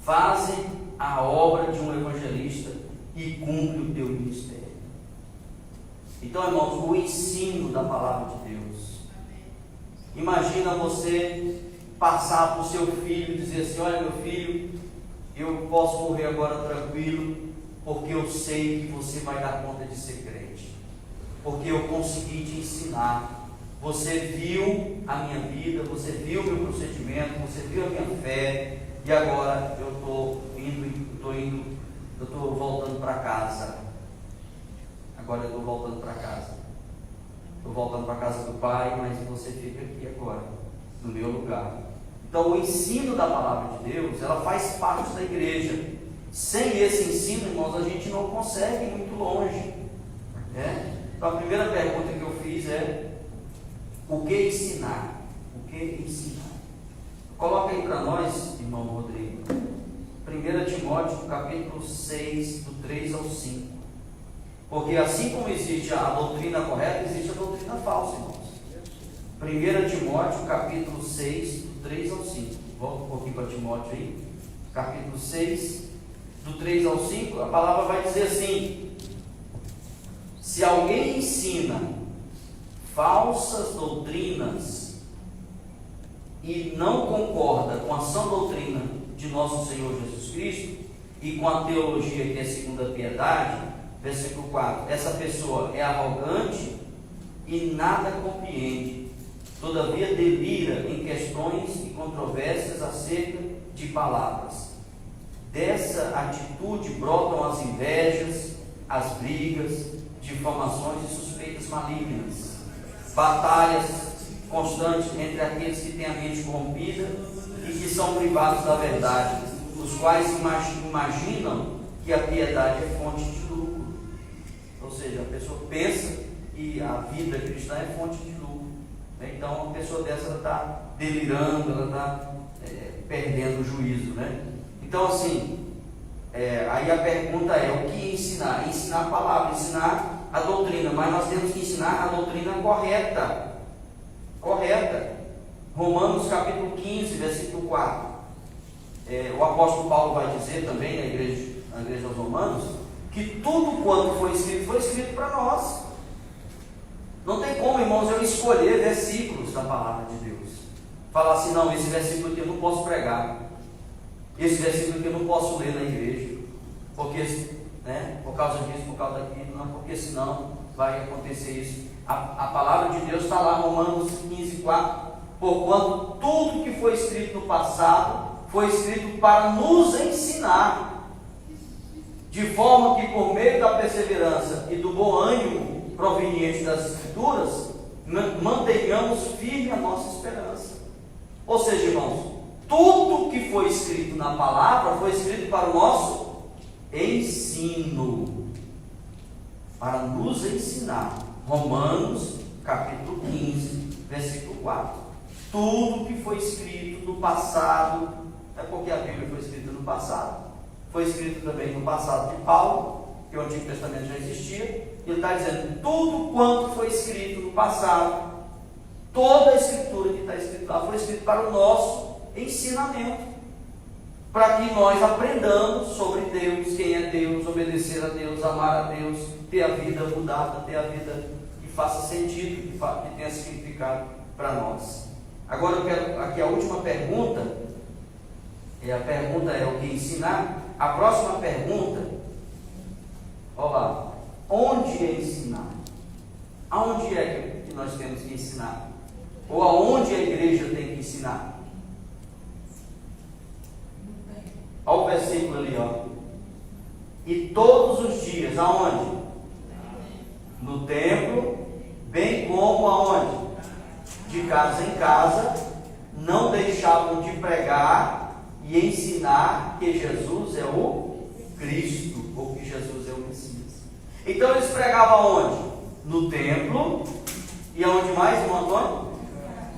A: fazem a obra de um evangelista e cumpre o teu ministério. Então, irmãos, o ensino da palavra de Deus. Imagina você passar para o seu filho e dizer assim, olha meu filho, eu posso morrer agora tranquilo, porque eu sei que você vai dar conta de ser crente, porque eu consegui te ensinar, você viu a minha vida, você viu o meu procedimento, você viu a minha fé, e agora eu estou voltando para casa, agora eu estou voltando para casa, estou voltando para a casa do Pai, mas você fica aqui agora, no meu lugar. Então o ensino da palavra de Deus, ela faz parte da igreja. Sem esse ensino, irmãos, a gente não consegue ir muito longe, né? Então a primeira pergunta que eu fiz é, o que ensinar? O que ensinar? Coloca aí para nós, irmão Rodrigo, 1 Timóteo, capítulo 6, do 3 ao 5. Porque assim como existe a doutrina correta, existe a doutrina falsa, irmãos. 1 Timóteo, capítulo 6, do 3 ao 5. Volta um pouquinho para Timóteo aí. Capítulo 6, do 3 ao 5, a palavra vai dizer assim: se alguém ensina falsas doutrinas e não concorda com a sã doutrina de nosso Senhor Jesus Cristo e com a teologia que é segundo a piedade, versículo 4, essa pessoa é arrogante e nada compreende, todavia delira em questões e controvérsias acerca de palavras. Dessa atitude brotam as invejas, as brigas, difamações e suspeitas malignas, batalhas constantes entre aqueles que têm a mente corrompida e que são privados da verdade, os quais imaginam que a piedade é fonte de lucro. Ou seja, a pessoa pensa que a vida cristã é fonte de lucro. Então, uma pessoa dessa está delirando, ela está perdendo o juízo, né? Então, assim, aí a pergunta é: o que ensinar? Ensinar a palavra, ensinar a doutrina, mas nós temos que ensinar a doutrina correta. Romanos capítulo 15, versículo 4. O apóstolo Paulo vai dizer também na igreja aos Romanos, que tudo quanto foi escrito para nós. Não tem como, irmãos, eu escolher versículos da palavra de Deus. Falar assim, não, esse versículo aqui eu não posso pregar. Esse versículo aqui eu não posso ler na igreja. Porque, por causa disso, por causa daquilo, não, porque senão vai acontecer isso. A palavra de Deus está lá, Romanos 15, 4. Porquanto tudo que foi escrito no passado foi escrito para nos ensinar, de forma que por meio da perseverança e do bom ânimo proveniente das Escrituras, mantenhamos firme a nossa esperança. Ou seja, irmãos, tudo que foi escrito na palavra foi escrito para o nosso ensino, para nos ensinar. Romanos capítulo 15, versículo 4. Tudo que foi escrito no passado, é porque a Bíblia foi escrita no passado, foi escrito também no passado de Paulo, que o Antigo Testamento já existia. Ele está dizendo, tudo quanto foi escrito no passado, toda a escritura que está escrita lá, foi escrita para o nosso ensinamento, para que nós aprendamos sobre Deus, quem é Deus, obedecer a Deus, amar a Deus, ter a vida mudada, ter a vida que faça sentido, que tenha significado para nós. Agora eu quero aqui a última pergunta. A pergunta é o que ensinar. A próxima pergunta, olha lá, onde é ensinar? Aonde é que nós temos que ensinar? Ou aonde a igreja tem que ensinar? Olha o versículo ali, ó. E todos os dias, aonde? No templo, bem como aonde? De casa em casa, não deixavam de pregar e ensinar que Jesus é o Cristo, ou que Jesus é o Messias. Então eles pregavam aonde? No templo, e aonde mais, irmão Antônio?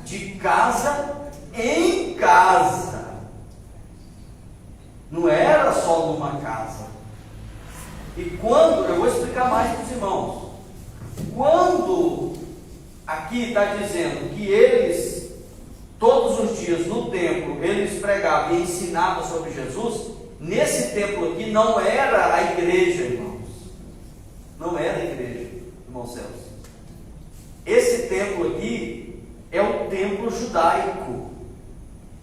A: De casa em casa. Não era só numa casa. E quando, eu vou explicar mais para os irmãos, quando aqui está dizendo que eles, todos os dias no templo, eles pregavam e ensinavam sobre Jesus, nesse templo aqui não era a igreja, irmãos. Não era a igreja, irmão Celso. Esse templo aqui é o templo judaico.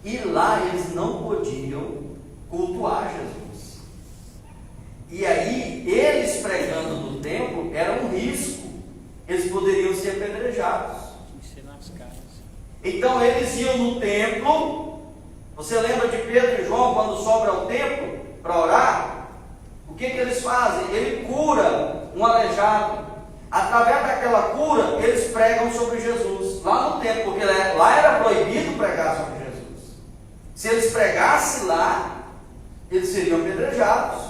A: E lá eles não podiam cultuar Jesus. E aí, eles pregando no templo era um risco. Eles poderiam ser apedrejados. Então eles iam no templo. Você lembra de Pedro e João quando sobra ao templo para orar? O que eles fazem? Ele cura um aleijado. Através daquela cura, eles pregam sobre Jesus lá no templo, porque lá era proibido pregar sobre Jesus. Se eles pregassem lá, eles seriam apedrejados.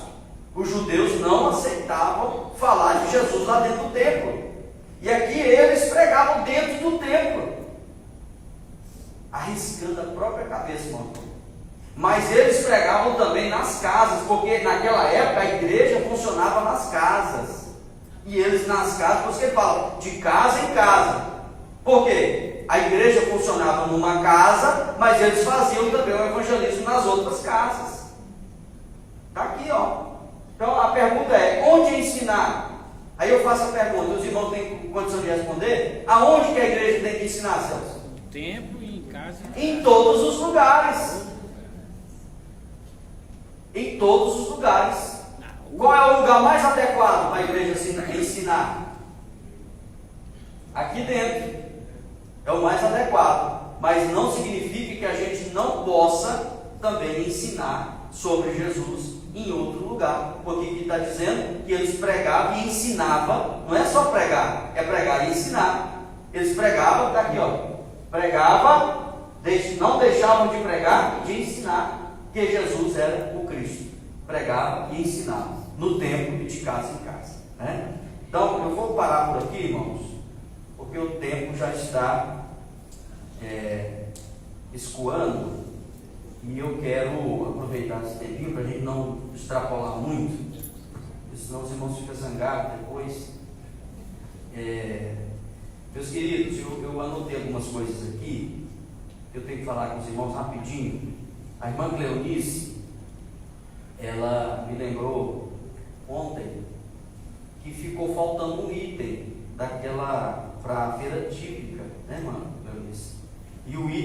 A: Os judeus não aceitavam falar de Jesus lá dentro do templo. E aqui eles pregavam dentro do templo, arriscando a própria cabeça, irmão. Mas eles pregavam também nas casas, porque naquela época a igreja funcionava nas casas. E eles nas casas, por isso que ele fala, de casa em casa. Por quê? A igreja funcionava numa casa, mas eles faziam também o evangelismo nas outras casas. Está aqui, ó. Então a pergunta é, onde ensinar? Aí eu faço a pergunta, os irmãos têm condição de responder? Aonde que a igreja tem que ensinar, Celso?
B: No templo e em casa.
A: Em todos os lugares. Em todos os lugares. Qual é o lugar mais adequado para a igreja ensinar? Aqui dentro. É o mais adequado. Mas não significa que a gente não possa também ensinar sobre Jesus em outro lugar. Porque aqui está dizendo que eles pregavam e ensinavam. Não é só pregar, é pregar e ensinar. Eles pregavam, está aqui, ó. Pregava, não deixavam de pregar e de ensinar que Jesus era o Cristo. Pregava e ensinava no templo e de casa em casa, né? Então eu vou parar por aqui, irmãos, porque o tempo já está escoando e eu quero aproveitar esse tempinho para a gente não extrapolar muito, porque senão os irmãos ficam zangados depois. Meus queridos, eu anotei algumas coisas aqui, eu tenho que falar com os irmãos rapidinho. A irmã Cleonice, ela me lembrou ontem que ficou faltando um item daquela para a feira típica, né, irmã Cleonice? E o item